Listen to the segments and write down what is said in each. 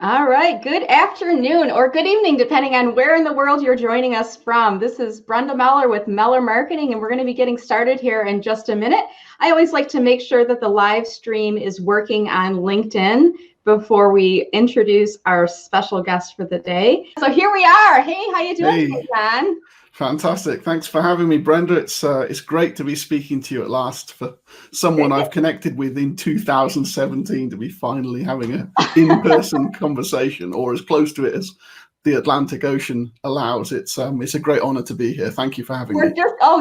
All right, good afternoon or good evening, depending on where in the world you're joining us from. This is Brenda Meller with Meller Marketing, and we're going to be getting started here in just a minute. I always like to make sure that the live stream is working on LinkedIn before we introduce our special guest for the day. So here we are. Hey, how you doing today, John? Fantastic. Thanks for having me, Brenda. It's great to be speaking to you at last, for someone I've connected with in 2017 to be finally having an in-person conversation, or as close to it as the Atlantic Ocean allows. It's a great honor to be here. Thank you for having me.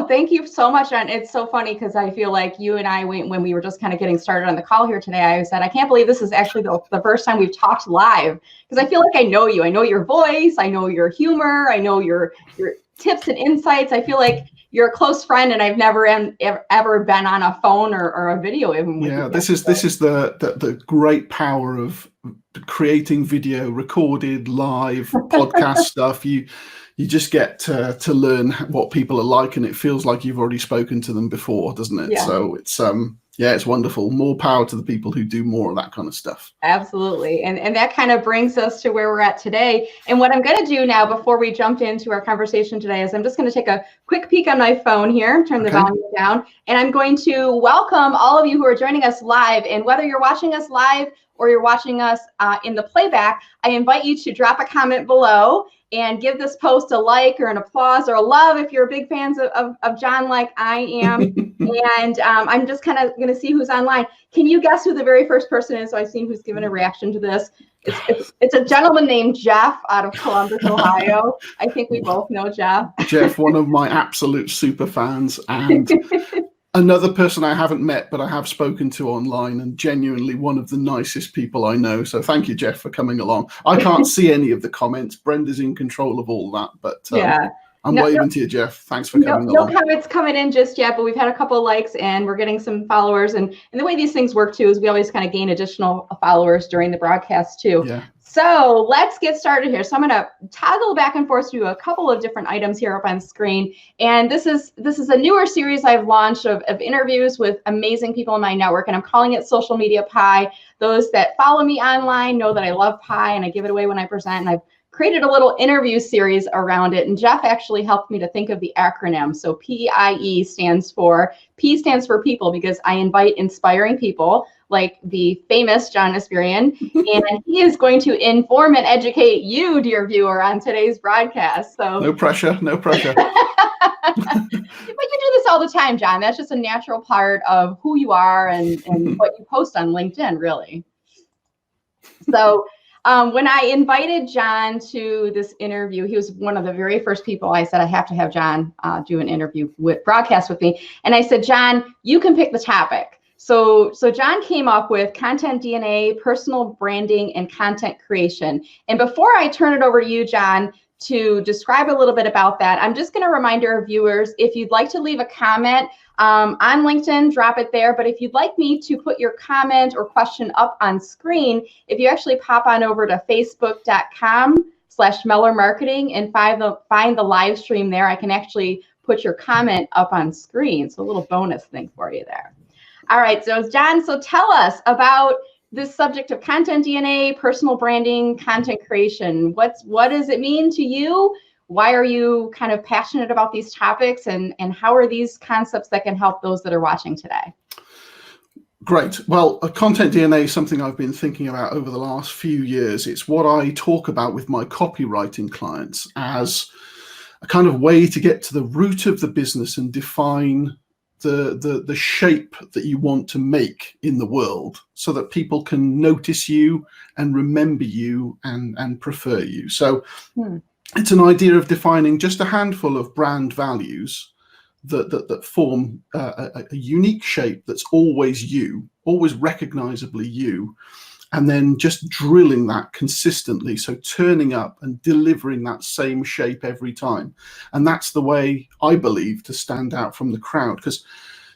Thank you so much, John. It's so funny because I feel like you and I, when we were just kind of getting started on the call here today, I said, I can't believe this is actually the first time we've talked live, because I feel like I know you. I know your voice. I know your humor. I know your tips and insights. I feel like you're a close friend, and I've never ever been on a phone or a video even with you. This is the great power of creating video, recorded live podcast stuff. You just get to learn what people are like, and it feels like you've already spoken to them before, doesn't it? Yeah. So it's wonderful. More power to the people who do more of that kind of stuff. Absolutely. And that kind of brings us to where we're at today. And what I'm going to do now, before we jump into our conversation today, is I'm just going to take a quick peek on my phone here, turn the volume down, and I'm going to welcome all of you who are joining us live. And whether you're watching us live or you're watching us in the playback, I invite you to drop a comment below and give this post a like or an applause or a love if you're big fans of John like I am. And I'm just kind of going to see who's online. Can you guess who the very first person is? So I've seen who's given a reaction to this. It's a gentleman named Jeff out of Columbus, Ohio. I think we both know Jeff. Jeff, one of my absolute super fans, and another person I haven't met, but I have spoken to online, and genuinely one of the nicest people I know. So thank you, Jeff, for coming along. I can't see any of the comments. Brenda's in control of all that, but I'm waving to you, Jeff. Thanks for coming along. No comments coming in just yet, but we've had a couple of likes, and we're getting some followers. And the way these things work, too, is we always kind of gain additional followers during the broadcast, too. Yeah. So let's get started here. So I'm going to toggle back and forth through a couple of different items here up on screen. And this is a newer series I've launched of interviews with amazing people in my network, and I'm calling it Social Media Pie. Those that follow me online know that I love pie, and I give it away when I present. And I've created a little interview series around it, and Jeff actually helped me to think of the acronym. So PIE stands for people, because I invite inspiring people like the famous John Espirian, and he is going to inform and educate you, dear viewer, on today's broadcast. So no pressure. But you do this all the time, John. That's just a natural part of who you are and what you post on LinkedIn, really. So when I invited John to this interview, he was one of the very first people I said, I have to have John do an interview broadcast with me. And I said, John, you can pick the topic. So John came up with content DNA, personal branding, and content creation. And before I turn it over to you, John, to describe a little bit about that, I'm just going to remind our viewers, if you'd like to leave a comment on LinkedIn, drop it there. But if you'd like me to put your comment or question up on screen, if you actually pop on over to facebook.com/Meller Marketing and find the live stream there, I can actually put your comment up on screen. So a little bonus thing for you there. All right, so John, so tell us about this subject of content DNA, personal branding, content creation. What does it mean to you? Why are you kind of passionate about these topics, and how are these concepts that can help those that are watching today? Great. Well, content DNA is something I've been thinking about over the last few years. It's what I talk about with my copywriting clients as a kind of way to get to the root of the business and define the shape that you want to make in the world, so that people can notice you and remember you and prefer you. So it's an idea of defining just a handful of brand values that form a unique shape that's always you, always recognizably you, and then just drilling that consistently. So turning up and delivering that same shape every time. And that's the way I believe to stand out from the crowd, because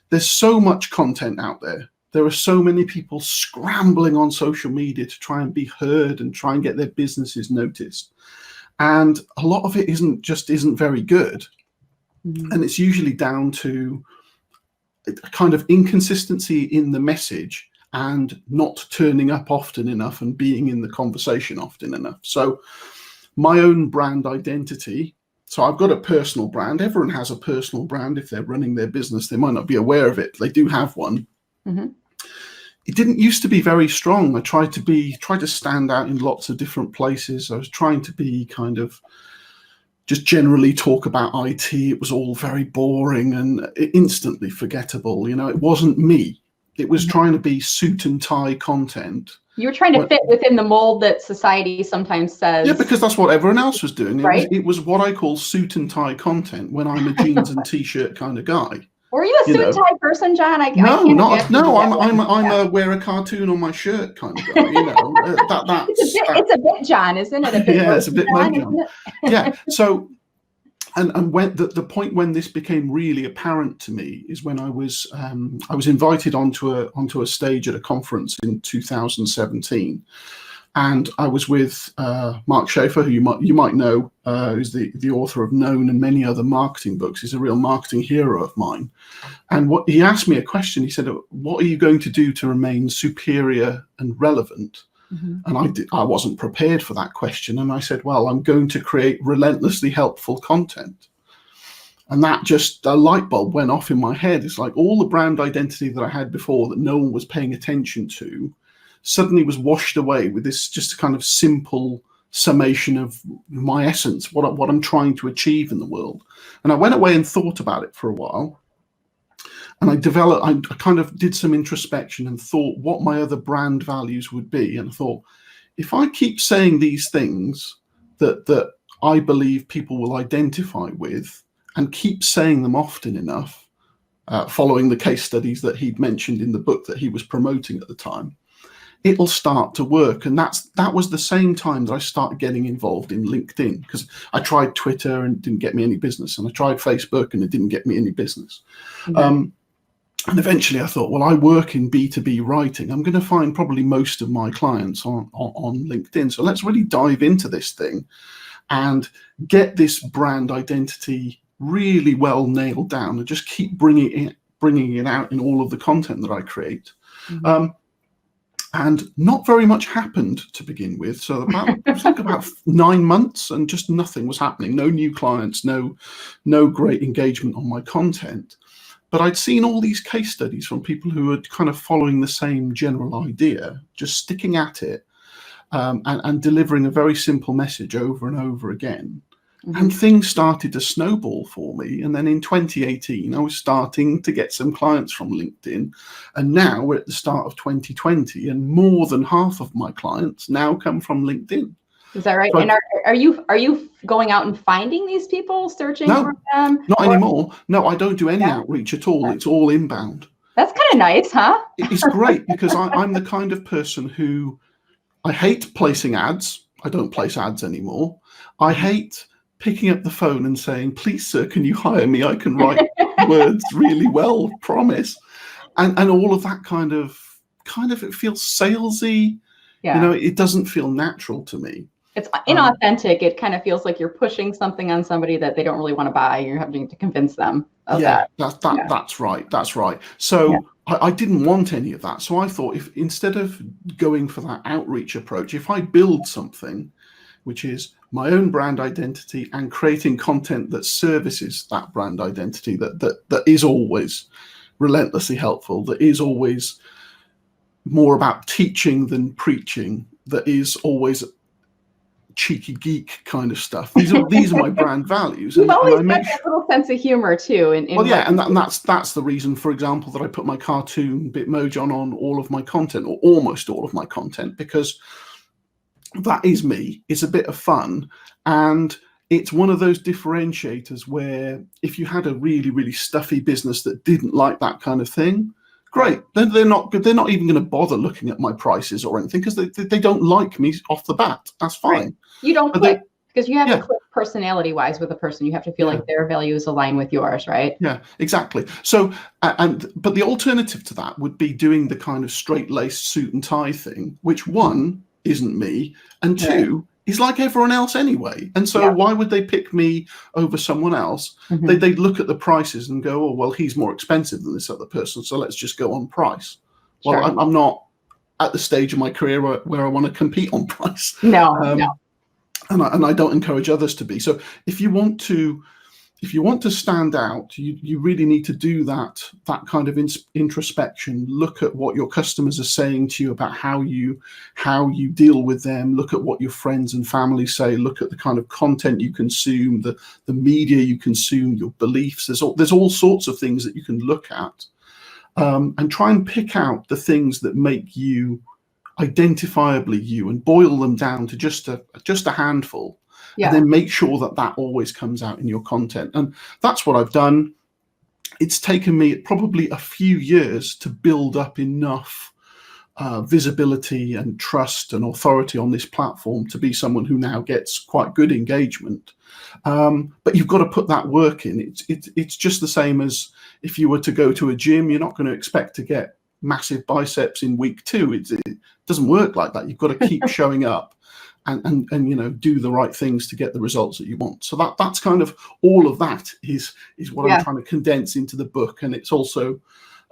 there's so much content out there. There are so many people scrambling on social media to try and be heard and try and get their businesses noticed. And a lot of it isn't very good. And it's usually down to a kind of inconsistency in the message and not turning up often enough and being in the conversation often enough. So my own brand identity. So I've got a personal brand. Everyone has a personal brand. If they're running their business, they might not be aware of it. They do have one. Mm-hmm. It didn't used to be very strong. I tried to stand out in lots of different places. I was trying to be kind of just generally talk about IT. It was all very boring and instantly forgettable. It wasn't me. It was trying to be suit and tie content. You were trying to fit within the mold that society sometimes says. Yeah, because that's what everyone else was doing. Right? It was what I call suit and tie content when I'm a jeans and t-shirt kind of guy. Were you a suit and tie person, John? I'm wear a cartoon on my shirt kind of guy. It's a bit John, isn't it? It's a bit John. Yeah. So, and when the point when this became really apparent to me is when I was invited onto a stage at a conference in 2017. And I was with Mark Schaefer, who you might know, who's the author of Known and many other marketing books. He's a real marketing hero of mine. And he asked me a question. He said, "What are you going to do to remain superior and relevant?" Mm-hmm. And I wasn't prepared for that question. And I said, "Well, I'm going to create relentlessly helpful content." And that just, a light bulb went off in my head. It's like all the brand identity that I had before that no one was paying attention to suddenly was washed away with this just kind of simple summation of my essence, what I'm trying to achieve in the world. And I went away and thought about it for a while. And I kind of did some introspection and thought what my other brand values would be. And I thought, if I keep saying these things that I believe people will identify with and keep saying them often enough, following the case studies that he'd mentioned in the book that he was promoting at the time, it'll start to work. And that was the same time that I started getting involved in LinkedIn, because I tried Twitter and it didn't get me any business, and I tried Facebook and it didn't get me any business. Mm-hmm. And eventually I thought, well, I work in B2B writing. I'm going to find probably most of my clients on LinkedIn. So let's really dive into this thing and get this brand identity really well nailed down and just keep bringing it out in all of the content that I create. Mm-hmm. And not very much happened to begin with. So about 9 months and just nothing was happening. No new clients, no great engagement on my content. But I'd seen all these case studies from people who were kind of following the same general idea, just sticking at it and delivering a very simple message over and over again. Mm-hmm. And things started to snowball for me. And then in 2018, I was starting to get some clients from LinkedIn. And now we're at the start of 2020, and more than half of my clients now come from LinkedIn. Is that right? So and are you going out and finding these people, searching for them? Not anymore. No, I don't do any outreach at all. It's all inbound. That's kind of nice, huh? It's great because I'm the kind of person who, I hate placing ads. I don't place ads anymore. I hate picking up the phone and saying, "Please, sir, can you hire me? I can write words really well, promise." And all of that kind of it feels salesy. Yeah. It doesn't feel natural to me. It's inauthentic. It kind of feels like you're pushing something on somebody that they don't really want to buy. You're having to convince them of that. That's right. That's right. So I didn't want any of that. So I thought, if instead of going for that outreach approach, if I build something which is my own brand identity and creating content that services that brand identity, that is always relentlessly helpful, that is always more about teaching than preaching, that is always cheeky geek kind of stuff. These are my brand values. You've always got that little sense of humor too. And that's the reason, for example, that I put my cartoon Bitmoji on all of my content, or almost all of my content, because that is me. It's a bit of fun, and it's one of those differentiators where if you had a really, really stuffy business that didn't like that kind of thing, great. Then they're not even going to bother looking at my prices or anything, because they don't like me off the bat. That's fine. Right. You don't click because you have to click personality-wise with a person. You have to feel like their values align with yours, right? Yeah, exactly. So, but the alternative to that would be doing the kind of straight-laced suit and tie thing, which one isn't me, and two is like everyone else anyway. And so why would they pick me over someone else? Mm-hmm. They'd look at the prices and go, "Oh, well, he's more expensive than this other person, so let's just go on price." Well, I'm not at the stage of my career where I want to compete on price. No, And I don't encourage others to be. So if you want to stand out, you really need to do that kind of introspection. Look at what your customers are saying to you about how you deal with them. Look at what your friends and family say. Look at the kind of content you consume, the media you consume, your beliefs. There's all sorts of things that you can look at, and try and pick out the things that make you identifiably you, and boil them down to just a handful. yeah, And then make sure that always comes out in your content. And that's what I've done. It's taken me probably a few years to build up enough visibility and trust and authority on this platform to be someone who now gets quite good engagement. But you've got to put that work in. It's just the same as if you were to go to a gym. You're not going to expect to get massive biceps in week 2. It doesn't work like that. You've got to keep showing up and do the right things to get the results that you want. So that's kind of all of that is what I'm trying to condense into the book. And it's also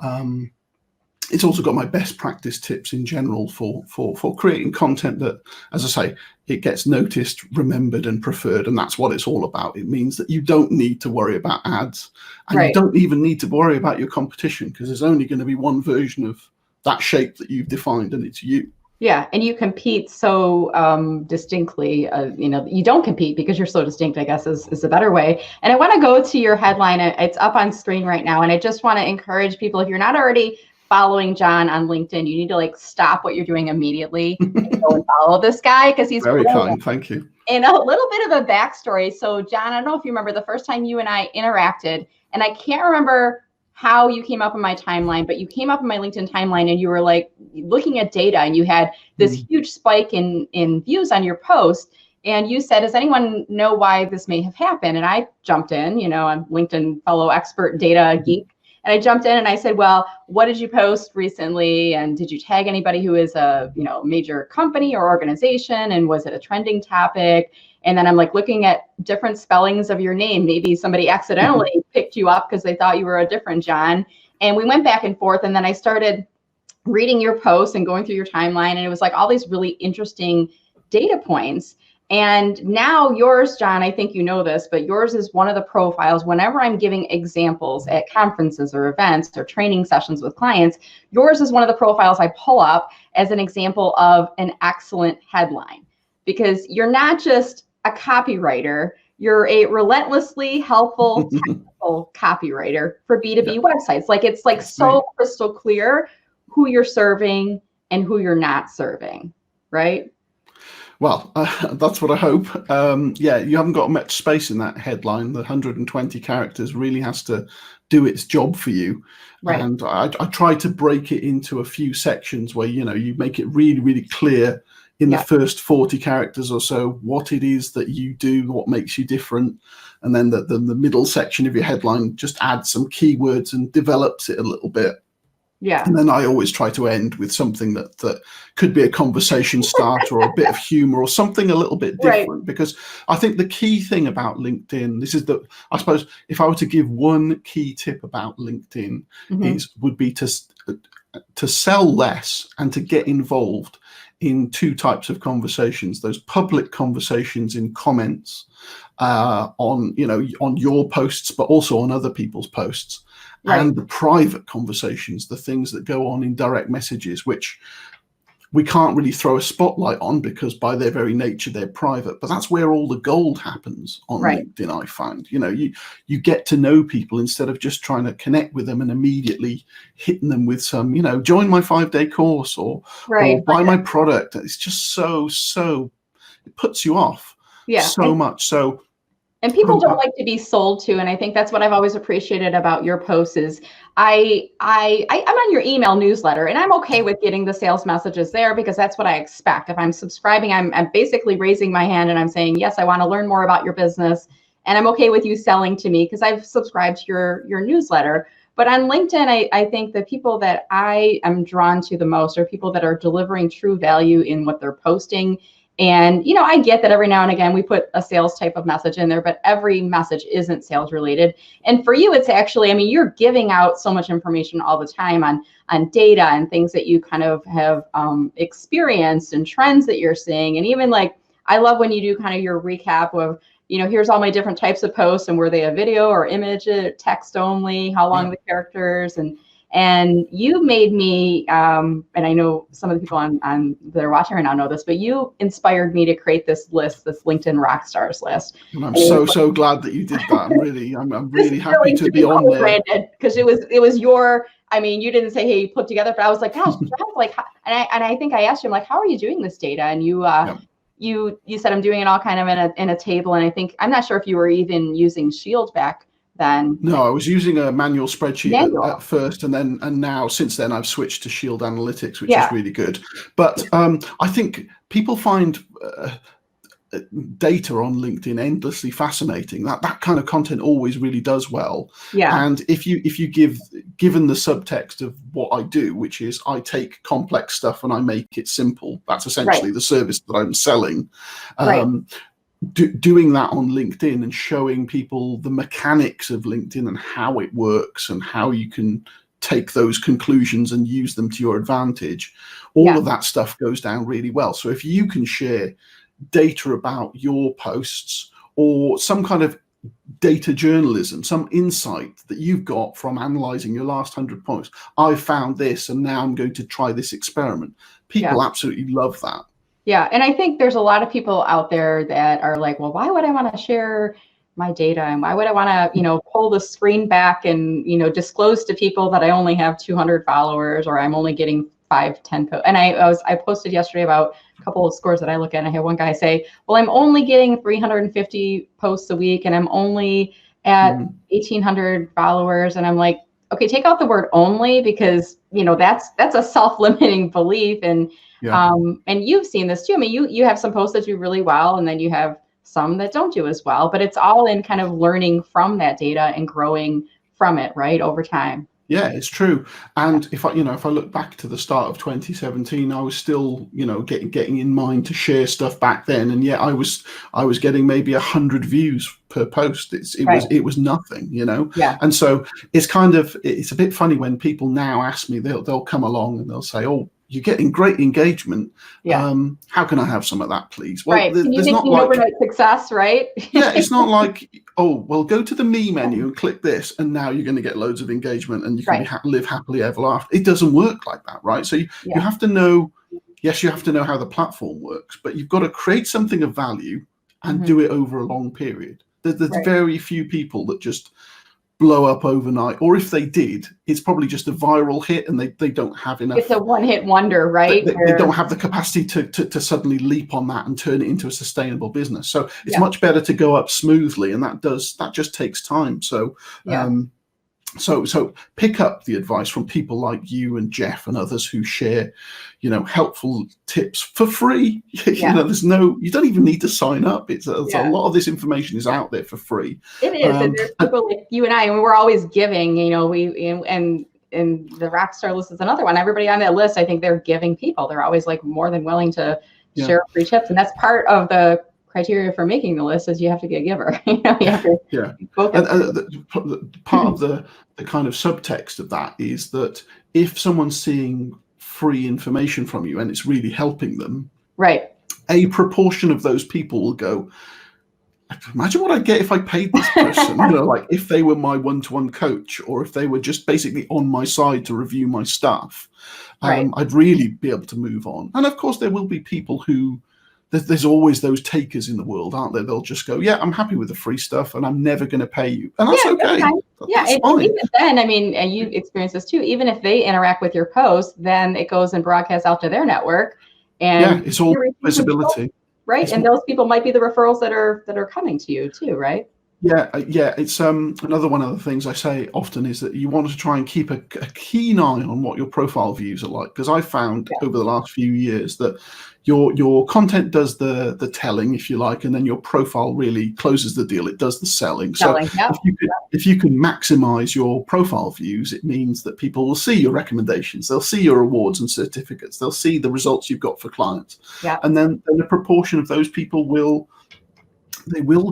got my best practice tips in general for creating content that, as I say, it gets noticed, remembered, and preferred. And that's what it's all about. It means that you don't need to worry about ads, and you don't even need to worry about your competition, because there's only going to be one version of that shape that you've defined, and it's you. Yeah, and you compete so distinctly. You don't compete because you're so distinct, I guess, is a better way. And I want to go to your headline. It's up on screen right now. And I just want to encourage people, if you're not already following John on LinkedIn, you need to stop what you're doing immediately and go and follow this guy, because he's very kind. Thank you. And a little bit of a backstory. So John, I don't know if you remember the first time you and I interacted, and I can't remember how you came up in my timeline, but you came up in my LinkedIn timeline and you were looking at data, and you had this huge spike in views on your post. And you said, does anyone know why this may have happened? And I jumped in, I'm LinkedIn fellow expert data geek. And I jumped in and I said, well, what did you post recently? And did you tag anybody who is a major company or organization? And was it a trending topic? And then I'm looking at different spellings of your name. Maybe somebody accidentally picked you up because they thought you were a different John. And we went back and forth. And then I started reading your posts and going through your timeline. And it was all these really interesting data points. And now yours, John, I think you know this, but yours is one of the profiles. Whenever I'm giving examples at conferences or events or training sessions with clients, yours is one of the profiles I pull up as an example of an excellent headline, because you're not just a copywriter, you're a relentlessly helpful technical copywriter for B2B websites. It's so crystal clear who you're serving and who you're not serving, right? Well, that's what I hope. You haven't got much space in that headline. The 120 characters really has to do its job for you. Right. And I try to break it into a few sections where, you make it really, really clear in the first 40 characters or so what it is that you do, what makes you different. And then the middle section of your headline just adds some keywords and develops it a little bit. Yeah. And then I always try to end with something that could be a conversation starter or a bit of humor or something a little bit different, because I think the key thing about LinkedIn, I suppose if I were to give one key tip about LinkedIn, would be to sell less and to get involved in two types of conversations: those public conversations in comments on your posts, but also on other people's posts. Right. And the private conversations, the things that go on in direct messages, which we can't really throw a spotlight on because by their very nature, they're private. But that's where all the gold happens on LinkedIn, I find. You get to know people instead of just trying to connect with them and immediately hitting them with some, join my 5-day course or buy my product. It's just so it puts you off so much. So. And people don't like to be sold to, and I think that's what I've always appreciated about your posts is I'm on your email newsletter, and I'm okay with getting the sales messages there because that's what I expect. If I'm subscribing, I'm basically raising my hand and I'm saying, yes, I want to learn more about your business, and I'm okay with you selling to me because I've subscribed to your newsletter. But on LinkedIn, I think the people that I am drawn to the most are people that are delivering true value in what they're posting And, I get that every now and again we put a sales type of message in there, but every message isn't sales related. And for you, it's actually, you're giving out so much information all the time on data and things that you kind of have experienced and trends that you're seeing. And even like, I love when you do kind of your recap of, here's all my different types of posts, and were they a video or image, text only, how long the characters, and you made me, and I know some of the people on that are watching right now know this, but you inspired me to create this list, this LinkedIn rock stars list. And I'm so glad that you did that. I'm really happy to be on there. Because it was your, you didn't say, hey, put together, but I was like, gosh, like, and I think I asked you, I'm like, how are you doing this data? And you, you said I'm doing it all kind of in a table. And I think, I'm not sure if you were even using Shield back then. No, I was using a manual spreadsheet at first, and now since then I've switched to Shield Analytics, which is really good. But I think people find data on LinkedIn endlessly fascinating. That kind of content always really does well. Yeah. And if you given the subtext of what I do, which is I take complex stuff and I make it simple, that's essentially the service that I'm selling. Doing that on LinkedIn and showing people the mechanics of LinkedIn and how it works and how you can take those conclusions and use them to your advantage, all of that stuff goes down really well. So if you can share data about your posts or some kind of data journalism, some insight that you've got from analyzing your last 100 posts, I found this and now I'm going to try this experiment. People absolutely love that. Yeah. And I think there's a lot of people out there that are like, well, why would I want to share my data? And why would I want to, pull the screen back and, disclose to people that I only have 200 followers or I'm only getting 5-10 posts. And I posted yesterday about a couple of scores that I look at. And I had one guy say, well, I'm only getting 350 posts a week and I'm only at 1,800 followers. And I'm like, okay, take out the word only, because, that's a self-limiting belief. And and you've seen this too. You have some posts that do really well, and then you have some that don't do as well, but it's all in kind of learning from that data and growing from it, right, over time. Yeah, it's true. And if I look back to the start of 2017, I was still, getting in mind to share stuff back then. And yet I was getting maybe 100 views per post. It was nothing, Yeah. And so it's a bit funny when people now ask me, they'll come along and they'll say, oh, you're getting great engagement. Yeah. How can I have some of that, please? Well, Can you make overnight success, right? Yeah, it's not like, oh, well, go to the me menu and click this, and now you're going to get loads of engagement and you can live happily ever after. It doesn't work like that, right? So you have to know, you have to know how the platform works, but you've got to create something of value and do it over a long period. There's very few people that just blow up overnight, or if they did, it's probably just a viral hit and they don't have enough. It's a one-hit wonder, right? They don't have the capacity to suddenly leap on that and turn it into a sustainable business. So it's much better to go up smoothly, and that just takes time. So so pick up the advice from people like you and Jeff and others who share, helpful tips for free. You don't even need to sign up. It's a lot of this information is out there for free. It is. And there's people like you and I, and we're always giving, and the Rockstar list is another one. Everybody on that list, I think they're giving people. They're always like more than willing to share free tips. And that's part of the criteria for making the list, is you have to be a giver. You have to part of the kind of subtext of that is that if someone's seeing free information from you and it's really helping them, a proportion of those people will go, imagine what I'd get if I paid this person. Like if they were my one-to-one coach, or if they were just basically on my side to review my stuff, I'd really be able to move on. And of course there will be people who, there's always those takers in the world, aren't there? They'll just go, I'm happy with the free stuff and I'm never going to pay you. And that's okay. That's fine. Even then, and you experience this too, even if they interact with your post, then it goes and broadcasts out to their network. And it's all visibility. Right. And those people might be the referrals that are coming to you too, right? Yeah. It's another one of the things I say often is that you want to try and keep a keen eye on what your profile views are like, because I found over the last few years that your content does the telling, if you like, and then your profile really closes the deal. It does the selling. So if you can maximize your profile views, it means that people will see your recommendations, they'll see your awards and certificates, they'll see the results you've got for clients, and then a proportion of those people will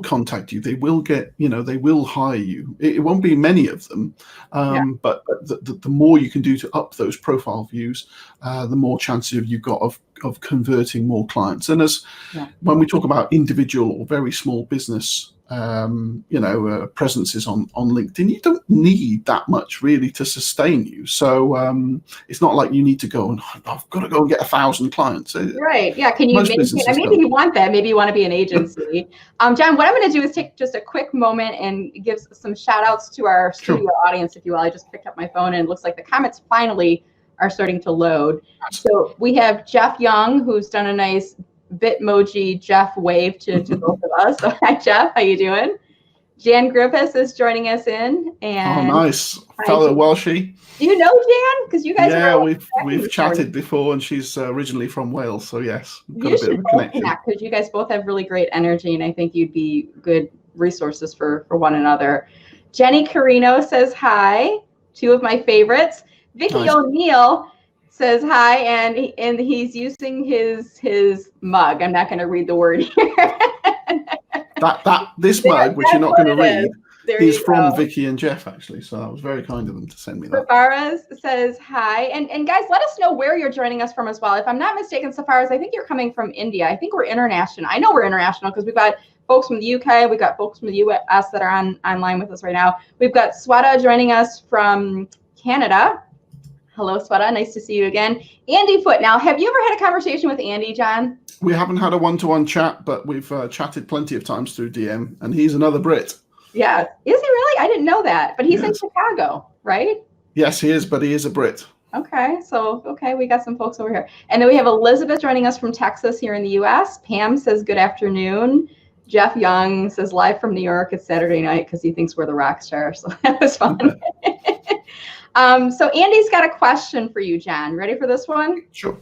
contact you. They will get, they will hire you. It won't be many of them, but the more you can do to up those profile views, the more chances you've got of converting more clients. And when we talk about individual or very small business, presences on LinkedIn, you don't need that much really to sustain you. So it's not like you need to go and I've got to go and get 1,000 clients. Right. Yeah. Can you maybe you want that? Maybe you want to be an agency. John, what I'm going to do is take just a quick moment and give some shout outs to our studio audience, if you will. I just picked up my phone and it looks like the comments finally are starting to load. So we have Jeff Young, who's done a nice Bitmoji Jeff wave to both of us. So hi Jeff, how you doing? Jan Griffiths is joining us in. And nice. Fellow Welshie. Do you know Jan? Because you guys we've chatted before, and she's originally from Wales, so yes, got you a bit of a connection. Because you guys both have really great energy, and I think you'd be good resources for one another. Jenny Carino says hi, two of my favorites. Vicky O'Neill says hi, and he's using his mug. I'm not going to read the word here. This mug, which you're not going to read, is from Vicky and Jeff, actually. So that was very kind of them to send me that. Safaraz says hi, and guys, let us know where you're joining us from as well. If I'm not mistaken, Safaraz, I think you're coming from India. I think we're international. I know we're international because we've got folks from the UK, we've got folks from the US that are online with us right now. We've got Sweta joining us from Canada. Hello, Sweta. Nice to see you again. Andy Foote. Now, have you ever had a conversation with Andy, John? We haven't had a one-to-one chat, but we've chatted plenty of times through DM, and he's another Brit. Yeah. Is he really? I didn't know that. But he's in Chicago, right? Yes, he is, but he is a Brit. Okay. So, we got some folks over here. And then we have Elizabeth joining us from Texas here in the U.S. Pam says, good afternoon. Jeff Young says, live from New York. It's Saturday night because he thinks we're the rock stars. So that was fun. So Andy's got a question for you, John. Ready for this one? Sure.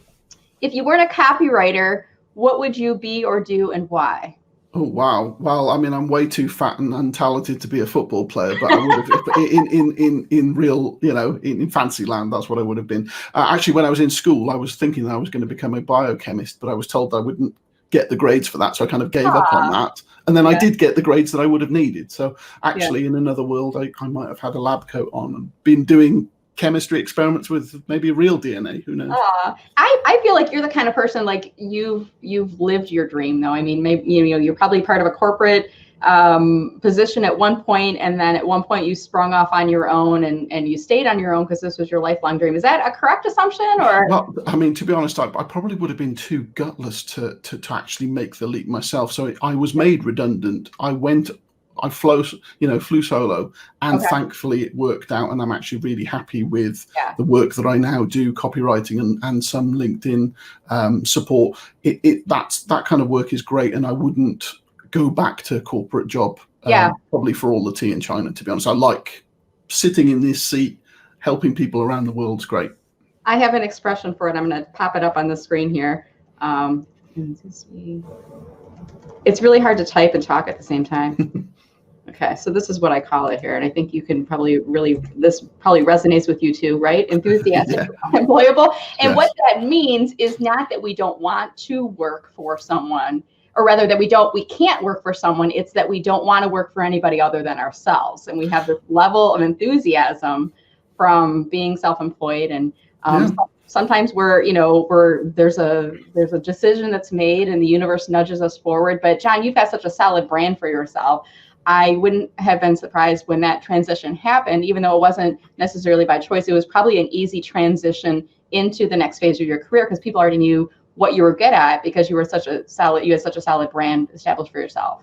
If you weren't a copywriter, what would you be or do and why? Oh, wow. Well, I mean, I'm way too fat and untalented to be a football player, but I would have, in real, in fancy land, that's what I would have been. Actually, when I was in school, I was thinking that I was going to become a biochemist, but I was told I wouldn't get the grades for that. So I kind of gave up on that. And then I did get the grades that I would have needed. So actually, in another world, I might have had a lab coat on and been doing chemistry experiments with maybe real DNA. Who knows? I feel like you're the kind of person, like you've lived your dream, though. I mean, maybe you're probably part of a corporate position at one point, and then at one point you sprung off on your own and you stayed on your own because this was your lifelong dream. Is that a correct assumption? Or well, I mean, to be honest, I probably would have been too gutless to actually make the leap myself. So I was made redundant. I flew solo, and thankfully it worked out, and I'm actually really happy with the work that I now do, copywriting and some LinkedIn support. That kind of work is great, and I wouldn't go back to a corporate job probably for all the tea in China, to be honest. I like sitting in this seat, helping people around the world is great. I have an expression for it. I'm going to pop it up on the screen here. It's really hard to type and talk at the same time. Okay, so this is what I call it here, and I think you can this probably resonates with you too, right? Enthusiastically Unemployable. And what that means is not that we don't want to work for someone, or rather that we can't work for someone. It's that we don't want to work for anybody other than ourselves. And we have this level of enthusiasm from being self-employed. And sometimes there's a decision that's made and the universe nudges us forward. But John, you've got such a solid brand for yourself. I wouldn't have been surprised when that transition happened, even though it wasn't necessarily by choice. It was probably an easy transition into the next phase of your career because people already knew what you were good at because you had such a solid brand established for yourself.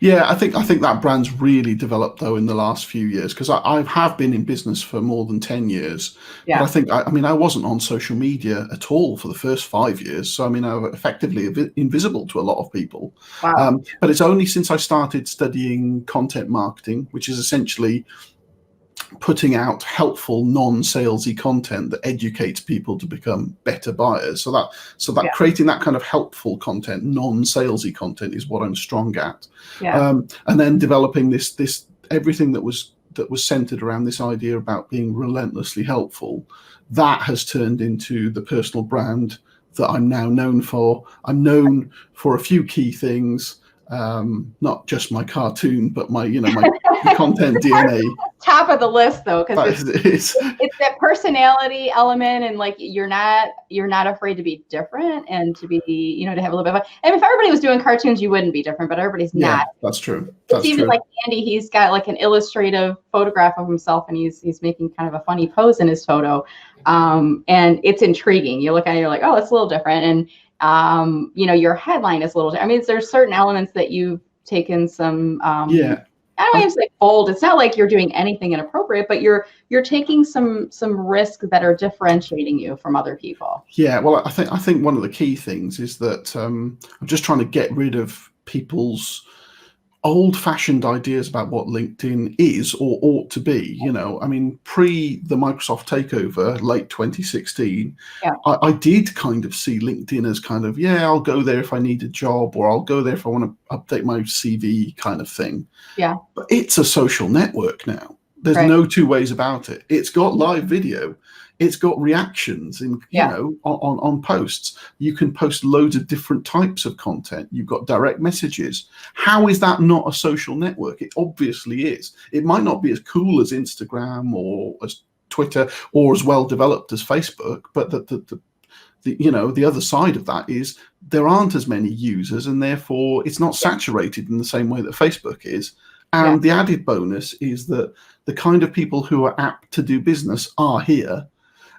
Yeah, I think that brand's really developed though in the last few years, because I have been in business for more than 10 years. But I Yeah. think I mean I wasn't on social media at all for the first 5 years, so I mean I was effectively invisible to a lot of people. Wow. But it's only since I started studying content marketing, which is essentially putting out helpful non-salesy content that educates people to become better buyers. So that Yeah. creating that kind of helpful content, non-salesy content, is what I'm strong at. Yeah. And then developing this everything that was centered around this idea about being relentlessly helpful, that has turned into the personal brand that I'm now known for. I'm known for a few key things, not just my cartoon, but my content DNA. Top of the list though, because It's it's that personality element, and like you're not afraid to be different and to be, to have a little bit of fun. And if everybody was doing cartoons, you wouldn't be different, but everybody's yeah, not. that's true. It's even like Andy, he's got like an illustrative photograph of himself, and he's making kind of a funny pose in his photo. And it's intriguing. You look at it, you're like, oh, it's a little different. And your headline is a little different. I mean, there's certain elements that you've taken some Yeah. I don't want to say bold. It's not like you're doing anything inappropriate, but you're taking some risk that are differentiating you from other people. Yeah, well, I think one of the key things is that I'm just trying to get rid of people's old-fashioned ideas about what LinkedIn is or ought to be. I mean, pre the Microsoft takeover, late 2016, Yeah. I did kind of see LinkedIn as kind of, yeah, I'll go there if I need a job, or I'll go there if I want to update my CV kind of thing. Yeah. But it's a social network now. There's Right. no two ways about it. It's got live video. It's got reactions on posts. You can post loads of different types of content. You've got direct messages. How is that not a social network? It obviously is. It might not be as cool as Instagram or as Twitter or as well developed as Facebook, but the other side of that is there aren't as many users, and therefore it's not saturated in the same way that Facebook is. And the added bonus is that the kind of people who are apt to do business are here.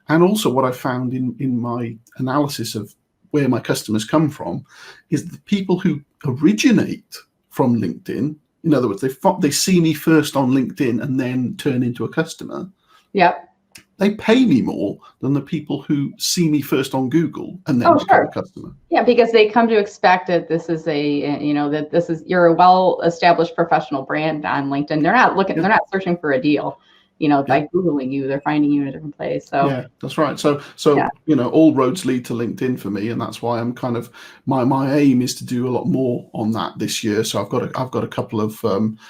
And also what I found in my analysis of where my customers come from is the people who originate from LinkedIn. In other words, they see me first on LinkedIn and then turn into a customer. Yep. They pay me more than the people who see me first on Google and then become a customer. Yeah, because they come to expect that this is you're a well-established professional brand on LinkedIn. They're not searching for a deal. By Googling you, they're finding you in a different place. So yeah, that's right. So all roads lead to LinkedIn for me, and that's why I'm kind of my aim is to do a lot more on that this year. So I've got a couple of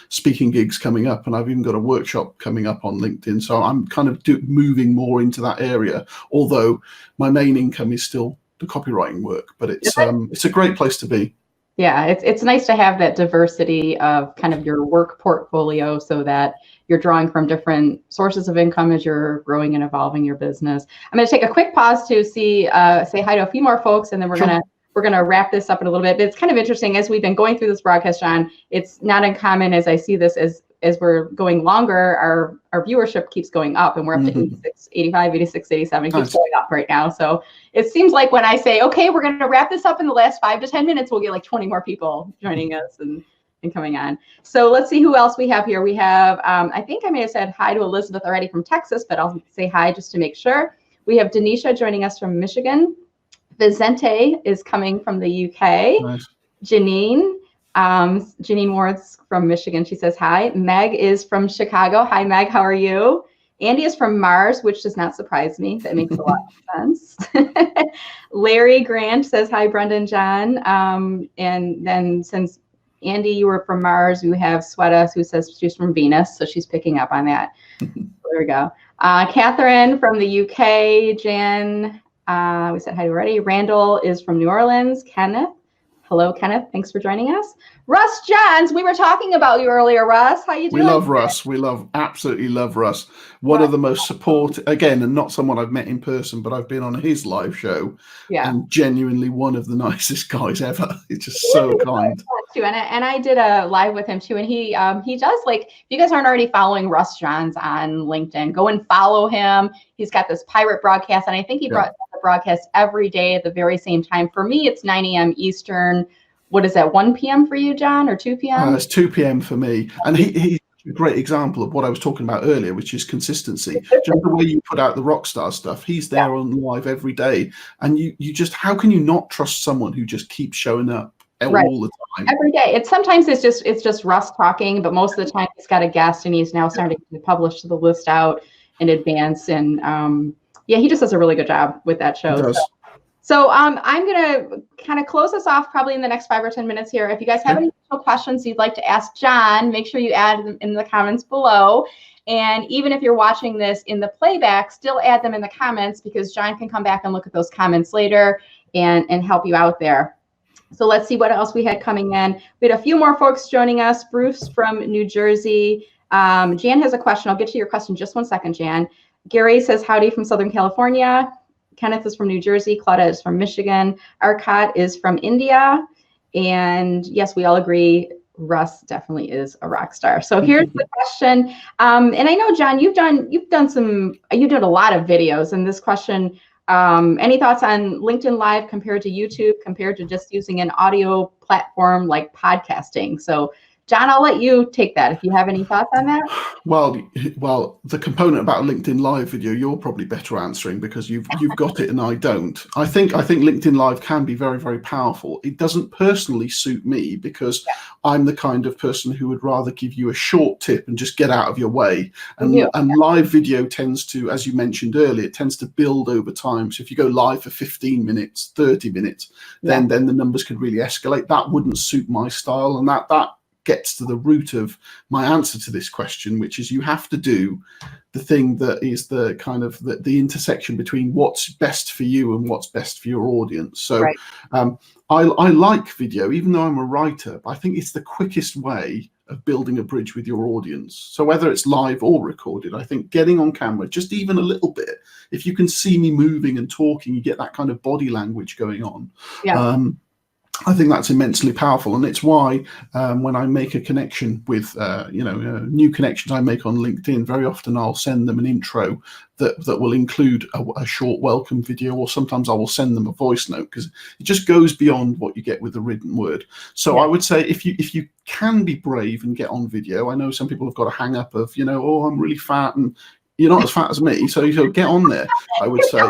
speaking gigs coming up, and I've even got a workshop coming up on LinkedIn. So I'm kind of moving more into that area. Although my main income is still the copywriting work, but it's a great place to be. Yeah, it's nice to have that diversity of kind of your work portfolio, so that you're drawing from different sources of income as you're growing and evolving your business. I'm going to take a quick pause to say hi to a few more folks, and then we're gonna wrap this up in a little bit. But it's kind of interesting as we've been going through this broadcast, John. It's not uncommon as I see this as we're going longer, our viewership keeps going up, and we're up to 86, 85, 86, 87, keeps going up right now. So it seems like when I say, okay, we're going to wrap this up in the last 5 to 10 minutes, we'll get like 20 more people joining us and coming on. So let's see who else we have here. We have, I think I may have said hi to Elizabeth already from Texas, but I'll say hi just to make sure. We have Denisha joining us from Michigan. Vicente is coming from the UK. Nice. Janine Ward's from Michigan. She says hi. Meg is from Chicago. Hi, Meg. How are you? Andy is from Mars, which does not surprise me. That makes a lot of sense. Larry Grant says hi, Brenda and John. And then since Andy, you were from Mars, we have Sweta, who says she's from Venus, so she's picking up on that. There we go. Catherine from the UK. Jan, we said hi already. Randall is from New Orleans. Kenneth. Hello, Kenneth. Thanks for joining us. Russ Johns, we were talking about you earlier, Russ. How you doing? We love Russ. We absolutely love Russ. One of the most again, and not someone I've met in person, but I've been on his live show. Yeah. And genuinely one of the nicest guys ever. It's just so kind. Too. And I did a live with him too. And he does, like, if you guys aren't already following Russ Johns on LinkedIn, go and follow him. He's got this pirate broadcast, and I think he brought the broadcast every day at the very same time. For me, it's 9 a.m. Eastern. what is that, 1 p.m. for you, John, or 2 p.m.? It's 2 p.m. for me. And he's a great example of what I was talking about earlier, which is consistency. Just the way you put out the Rockstar stuff, he's there on live every day. And you just, how can you not trust someone who just keeps showing up all the time? Every day. Sometimes it's just Russ talking, but most of the time he's got a guest, and he's now starting to publish the list out in advance. And yeah, he just does a really good job with that show. So I'm going to kind of close us off probably in the next 5 or 10 minutes here. If you guys have any questions you'd like to ask John, make sure you add them in the comments below. And even if you're watching this in the playback, still add them in the comments, because John can come back and look at those comments later and help you out there. So let's see what else we had coming in. We had a few more folks joining us. Bruce from New Jersey. Jan has a question. I'll get to your question in just 1 second, Jan. Gary says, howdy from Southern California. Kenneth is from New Jersey. Claudia is from Michigan. Arcot is from India. And yes, we all agree, Russ definitely is a rock star. So here's the question. And I know, John, you did a lot of videos. And this question, any thoughts on LinkedIn Live compared to YouTube, compared to just using an audio platform like podcasting? So John, I'll let you take that if you have any thoughts on that. Well, the component about LinkedIn Live video, you're probably better answering, because you've got it and I don't. I think LinkedIn Live can be very, very powerful. It doesn't personally suit me, because I'm the kind of person who would rather give you a short tip and just get out of your way. And live video tends to, as you mentioned earlier, it tends to build over time. So if you go live for 15 minutes, 30 minutes, then the numbers could really escalate. That wouldn't suit my style, and that gets to the root of my answer to this question, which is you have to do the thing that is the kind of the intersection between what's best for you and what's best for your audience. So I like video, even though I'm a writer, but I think it's the quickest way of building a bridge with your audience. So whether it's live or recorded, I think getting on camera, just even a little bit, if you can see me moving and talking, you get that kind of body language going on. I think that's immensely powerful, and it's why when I make a connection with new connections I make on LinkedIn, very often I'll send them an intro that will include a short welcome video, or sometimes I will send them a voice note, because it just goes beyond what you get with the written word. So I would say if you can be brave and get on video, I know some people have got a hang up of oh, I'm really fat, and you're not as fat as me, so get on there, I would say.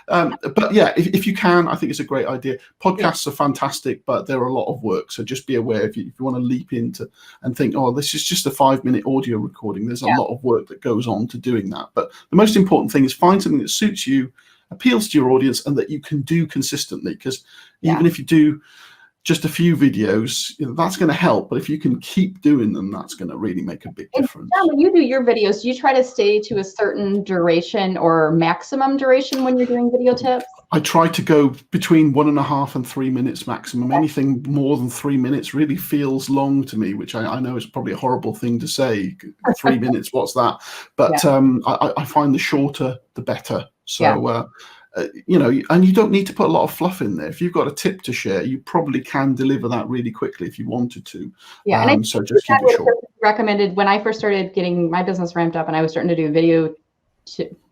But yeah, if you can, I think it's a great idea. Podcasts are fantastic, but they're a lot of work. So just be aware, if you want to leap into and think, oh, this is just a 5-minute audio recording, there's a lot of work that goes on to doing that. But the most important thing is find something that suits you, appeals to your audience, and that you can do consistently. Because even if you do just a few videos, that's going to help, but if you can keep doing them, that's going to really make a big difference. John, when you do your videos, do you try to stay to a certain duration or maximum duration when you're doing video tips? I try to go between 1.5 and 3 minutes maximum. Anything more than 3 minutes really feels long to me, which I know is probably a horrible thing to say. 3 minutes, what's that? But I find the shorter, the better. So and you don't need to put a lot of fluff in there. If you've got a tip to share, you probably can deliver that really quickly if you wanted to. So just keep it short. Recommended when I first started getting my business ramped up, and I was starting to do video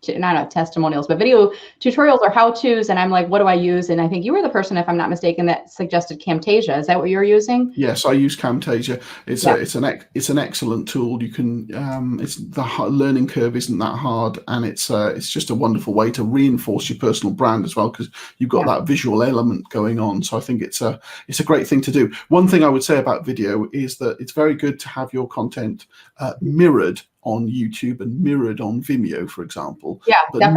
not testimonials, but video tutorials or how-tos, and I'm like, what do I use? And I think you were the person, if I'm not mistaken, that suggested Camtasia. Is that what you're using? Yes, I use Camtasia. It's an excellent tool. You can it's the learning curve isn't that hard, and it's just a wonderful way to reinforce your personal brand as well, because you've got that visual element going on. So I think it's a great thing to do. One thing I would say about video is that it's very good to have your content mirrored on YouTube and mirrored on Vimeo, for example, but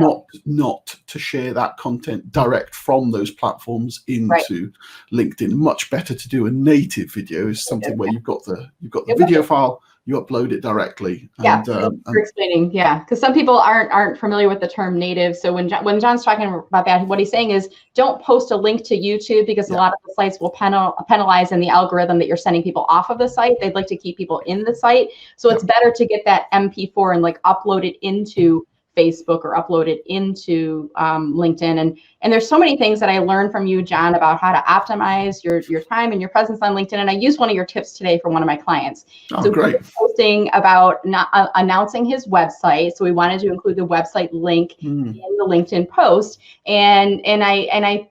not to share that content direct from those platforms into LinkedIn. Much better to do a native video, is something where you've got the video file, you upload it directly. For explaining, because some people aren't familiar with the term native. So when John's talking about that, what he's saying is don't post a link to YouTube, because a lot of the sites will penalize in the algorithm that you're sending people off of the site. They'd like to keep people in the site. So it's better to get that MP4 and upload it into Facebook or upload it into LinkedIn. And there's so many things that I learned from you, John, about how to optimize your time and your presence on LinkedIn. And I used one of your tips today for one of my clients. Oh, So great. he was posting about not announcing his website. So we wanted to include the website link in the LinkedIn post. And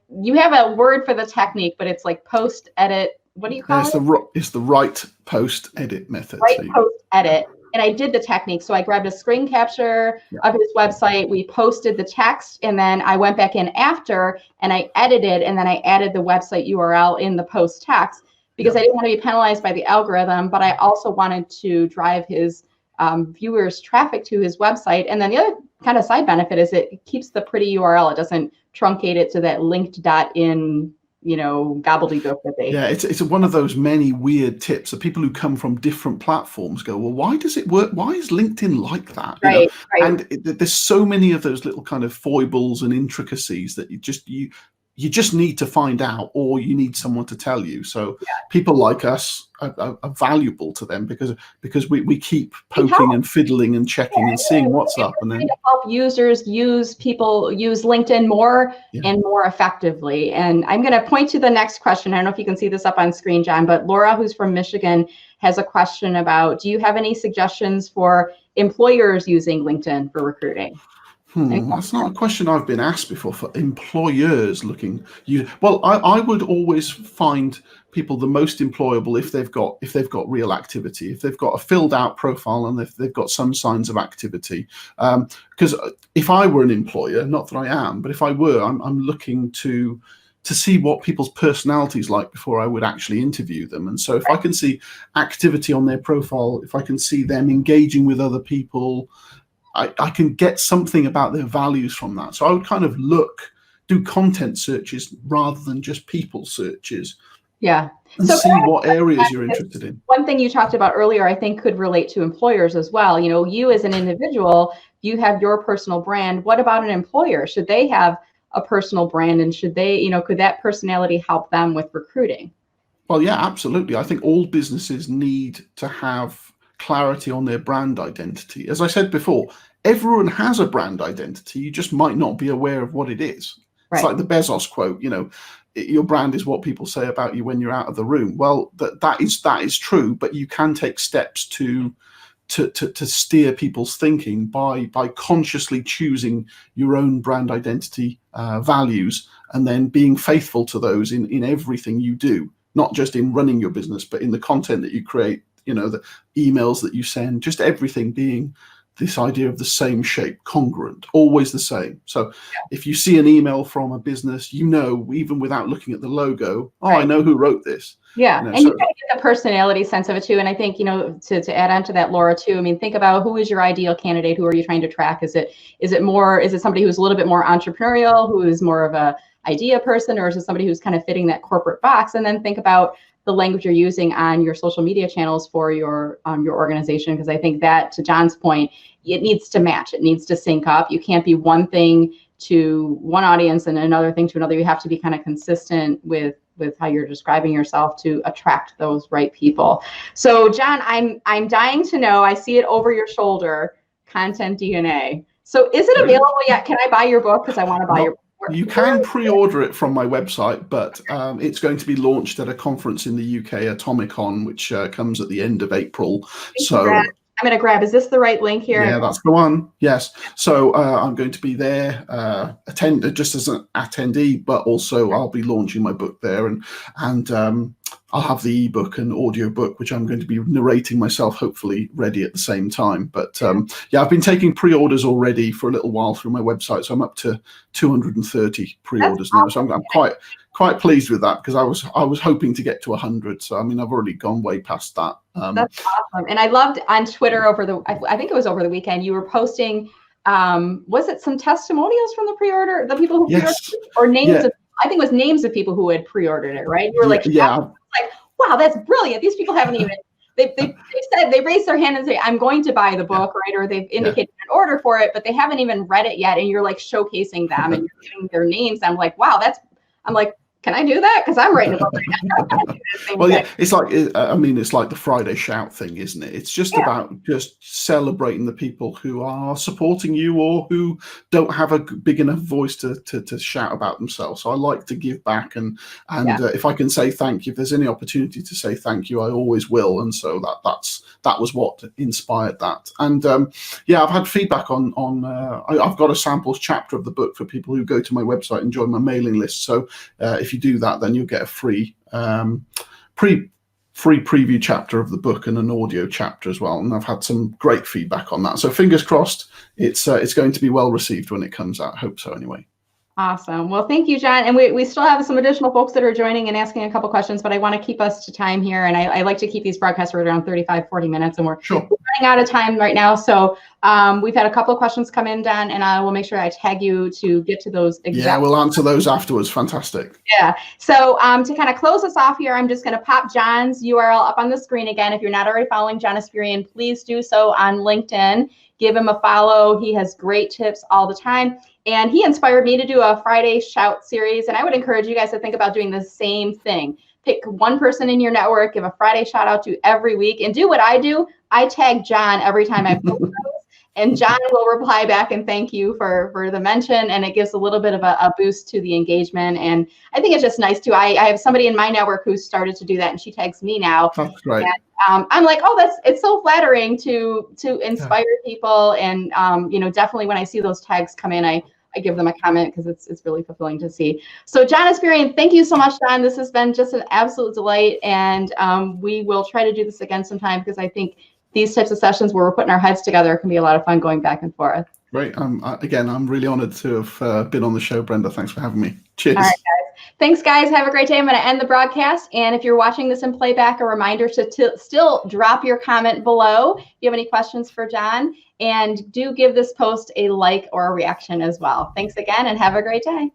you have a word for the technique, but it's like post edit. What do you call it? It's the right post edit method. Right post edit. And I did the technique. So I grabbed a screen capture of his website. We posted the text, and then I went back in after and I edited, and then I added the website URL in the post text because I didn't want to be penalized by the algorithm, but I also wanted to drive his viewers traffic to his website. And then the other kind of side benefit is it keeps the pretty URL. It doesn't truncate it to that linked .in gobbledygook that they. Yeah, it's one of those many weird tips that people who come from different platforms go, well, why does it work? Why is LinkedIn like that? Right. And there's so many of those little kind of foibles and intricacies that you just need to find out, or you need someone to tell you. So people like us are valuable to them because we keep poking and fiddling and checking and seeing what's up, and then to help users use LinkedIn more and more effectively. And I'm going to point to the next question. I don't know if you can see this up on screen, John, but Laura, who's from Michigan, has a question about, do you have any suggestions for employers using LinkedIn for recruiting? That's not a question I've been asked before. For employers looking, I would always find people the most employable if they've got real activity, if they've got a filled out profile, and if they've got some signs of activity. Because if I were an employer, not that I am, but if I were, I'm looking to see what people's personalities like before I would actually interview them. And so if I can see activity on their profile, if I can see them engaging with other people, I can get something about their values from that. So I would kind of do content searches rather than just people searches. Yeah. And see what areas you're interested in. One thing you talked about earlier, I think, could relate to employers as well. You as an individual, you have your personal brand. What about an employer? Should they have a personal brand, and should they, could that personality help them with recruiting? Well, yeah, absolutely. I think all businesses need to have clarity on their brand identity. As I said before, everyone has a brand identity. You just might not be aware of what it is. Right. It's like the Bezos quote, your brand is what people say about you when you're out of the room. Well, that is true, but you can take steps to steer people's thinking by consciously choosing your own brand identity values, and then being faithful to those in everything you do, not just in running your business, but in the content that you create, the emails that you send, just everything being this idea of the same shape, congruent, always the same. So if you see an email from a business, even without looking at the logo, I know who wrote this. Yeah, and you gotta get the personality sense of it too. And I think, to add on to that, Laura, too, I mean, think about who is your ideal candidate? Who are you trying to track? Is it somebody who's a little bit more entrepreneurial, who is more of a idea person, or is it somebody who's kind of fitting that corporate box? And then think about the language you're using on your social media channels for your organization, because I think that, to John's point, it needs to match. It needs to sync up. You can't be one thing to one audience and another thing to another. You have to be kind of consistent with how you're describing yourself to attract those right people. So, John, I'm dying to know. I see it over your shoulder, Content DNA. So, is it available yet? Can I buy your book? Because I want to buy your book. You can pre-order it from my website, but it's going to be launched at a conference in the UK, Atomicon, which comes at the end of April. I'm going to grab. Is this the right link here? Yeah, that's the one. Yes. So I'm going to be there, just as an attendee, but also I'll be launching my book there, and I'll have the ebook and audio book, which I'm going to be narrating myself, hopefully ready at the same time. But I've been taking pre-orders already for a little while through my website, so I'm up to 230 pre-orders now. So I'm quite pleased with that, because I was hoping to get to 100. So I mean, I've already gone way past that. That's awesome. And I loved on Twitter I think it was over the weekend, you were posting, was it some testimonials from the pre-order, the people who pre-ordered, or names of, I think it was names of people who had pre-ordered it, right? You were like, wow, that's brilliant. These people haven't even, they said, they raised their hand and say, I'm going to buy the book, right? Or they've indicated an order for it, but they haven't even read it yet. And you're like showcasing them and you're giving their names. I'm like, wow, can I do that? Because I'm writing a book right now. Well, yeah, it's like, I mean, it's like the Friday shout thing, isn't it? It's just about just celebrating the people who are supporting you or who don't have a big enough voice to shout about themselves. So I like to give back, and if I can say thank you, if there's any opportunity to say thank you, I always will. And so that was what inspired that. And I've had feedback on I've got a samples chapter of the book for people who go to my website and join my mailing list. So if you do that, then you'll get a free preview chapter of the book and an audio chapter as well. And I've had some great feedback on that. So fingers crossed, it's going to be well received when it comes out. I hope so anyway. Awesome. Well, thank you, John. And we still have some additional folks that are joining and asking a couple questions, but I want to keep us to time here. And I like to keep these broadcasts right around 35, 40 minutes. And we're running out of time right now. So we've had a couple of questions come in, Don, and I will make sure I tag you to get to those. Yeah, we'll answer those afterwards. Fantastic. Yeah. So to kind of close us off here, I'm just going to pop John's URL up on the screen again. If you're not already following John Espirian, please do so on LinkedIn. Give him a follow. He has great tips all the time. And he inspired me to do a Friday Shout series. And I would encourage you guys to think about doing the same thing. Pick one person in your network, give a Friday shout out to every week, and do what I do. I tag John every time I post those. And John will reply back and thank you for the mention. And it gives a little bit of a boost to the engagement. And I think it's just nice too. I have somebody in my network who started to do that, and she tags me now. That's great. And, I'm like, oh, it's so flattering to inspire people. And definitely when I see those tags come in, I give them a comment because it's really fulfilling to see. So John Espirian, thank you so much, John. This has been just an absolute delight. And we will try to do this again sometime, because I think these types of sessions where we're putting our heads together can be a lot of fun going back and forth. Great. Again, I'm really honored to have been on the show, Brenda. Thanks for having me. Cheers. All right, guys. Thanks, guys. Have a great day. I'm going to end the broadcast. And if you're watching this in playback, a reminder to still drop your comment below if you have any questions for John. And do give this post a like or a reaction as well. Thanks again, and have a great day.